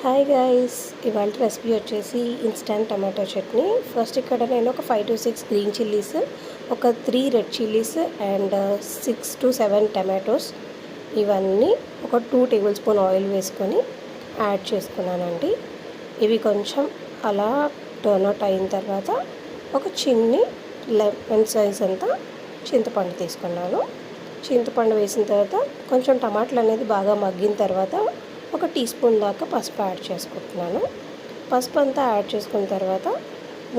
Hi guys, ఇవాళ recipe వచ్చేసి instant tomato chutney. First ఇక్కడ నేను ఒక 5 to 6 గ్రీన్ చిల్లీస్, ఒక 3 red chillies and 6 to 7 tomatoes ఇవన్నీ ఒక 2 టేబుల్ స్పూన్ ఆయిల్ వేసుకొని యాడ్ చేసుకున్నానండి. ఇవి కొంచెం అలా టర్న్ అవుట్ అయిన తర్వాత ఒక చిన్ని లెమన్ సైజ్ అంతా చింతపండు తీసుకున్నాను. చింతపండు వేసిన తర్వాత కొంచెం టమాటాలు అనేది బాగా మగ్గిన తర్వాత ఒక టీ స్పూన్ దాకా పసుపు యాడ్ చేసుకుంటున్నాను. పసుపు అంతా యాడ్ చేసుకున్న తర్వాత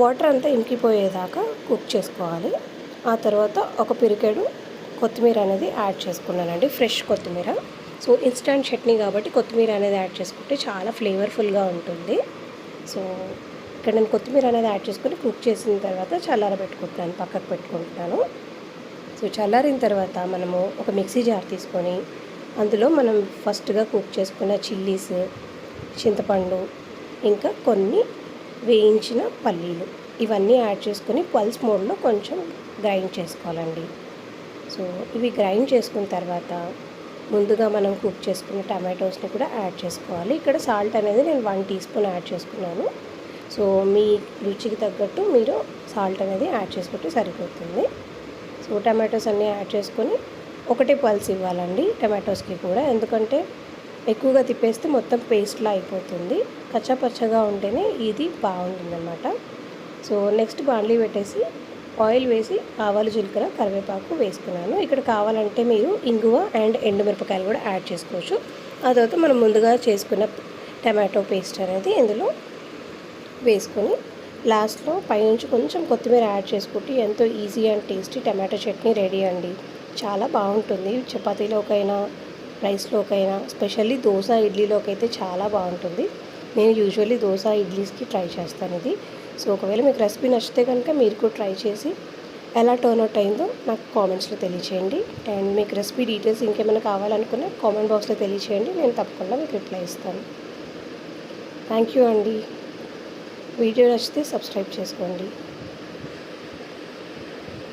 వాటర్ అంతా ఇంకిపోయేదాకా కుక్ చేసుకోవాలి. ఆ తర్వాత ఒక పిరికెడు కొత్తిమీర అనేది యాడ్ చేసుకున్నానండి, ఫ్రెష్ కొత్తిమీర. సో ఇన్స్టంట్ చట్నీ కాబట్టి కొత్తిమీర అనేది యాడ్ చేసుకుంటే చాలా ఫ్లేవర్ఫుల్గా ఉంటుంది. సో ఇక్కడ నేను కొత్తిమీర అనేది యాడ్ చేసుకొని కుక్ చేసిన తర్వాత చల్లారబెట్టుకుంటున్నాను, పక్కకు పెట్టుకుంటున్నాను. సో చల్లారిన తర్వాత మనము ఒక మిక్సీ జార్ తీసుకొని అందులో మనం ఫస్ట్గా కుక్ చేసుకున్న చిల్లీస్, చింతపండు, ఇంకా కొన్ని వేయించిన పల్లీలు ఇవన్నీ యాడ్ చేసుకొని పల్స్ మోడ్లో కొంచెం గ్రైండ్ చేసుకోవాలండి. సో ఇవి గ్రైండ్ చేసుకున్న తర్వాత ముందుగా మనం కుక్ చేసుకున్న టమాటోస్ని కూడా యాడ్ చేసుకోవాలి. ఇక్కడ సాల్ట్ అనేది నేను 1 టీ స్పూన్ యాడ్ చేసుకున్నాను. సో మీ రుచికి తగ్గట్టు మీరు సాల్ట్ అనేది యాడ్ చేసుకుంటే సరిపోతుంది. సో టమాటోస్ అన్నీ యాడ్ చేసుకొని ఒకటే పల్స్ ఇవ్వాలండి టమాటోస్కి కూడా, ఎందుకంటే ఎక్కువగా తిప్పేస్తే మొత్తం పేస్ట్లా అయిపోతుంది. కచ్చాపచ్చగా ఉంటేనే ఇది బాగుంటుందన్నమాట. సో నెక్స్ట్ బాండ్లీ పెట్టేసి ఆయిల్ వేసి ఆవాలు, జీలకర్ర, కరివేపాకు వేసుకున్నాను. ఇక్కడ కావాలంటే మీరు ఇంగువ అండ్ ఎండుమిరపకాయలు కూడా యాడ్ చేసుకోవచ్చు. ఆ తర్వాత మనం ముందుగా చేసుకున్న టమాటో పేస్ట్ అనేది ఇందులో వేసుకొని లాస్ట్లో పైనుంచి కొంచెం కొత్తిమీర యాడ్ చేసుకుంటే ఎంతో easy and tasty tomato chutney ready అండి. చాలా బాగుంటుంది. చపాతీలోకైనా, రైస్లోకైనా, స్పెషల్లీ దోశ, ఇడ్లీలోకి అయితే చాలా బాగుంటుంది. నేను యూజువల్లీ దోశ, ఇడ్లీస్కి ట్రై చేస్తాను ఇది. సో ఒకవేళ మీకు రెసిపీ నచ్చితే కనుక మీరు కూడా ట్రై చేసి ఎలా టర్న్ అవుట్ అయిందో నాకు కామెంట్స్లో తెలియచేయండి. అండ్ మీకు రెసిపీ డీటెయిల్స్ ఇంకేమైనా కావాలనుకున్నా కామెంట్ బాక్స్లో తెలియచేయండి, నేను తప్పకుండా మీకు రిప్లై ఇస్తాను. థ్యాంక్ యూ అండి. వీడియో నచ్చితే సబ్స్క్రైబ్ చేసుకోండి.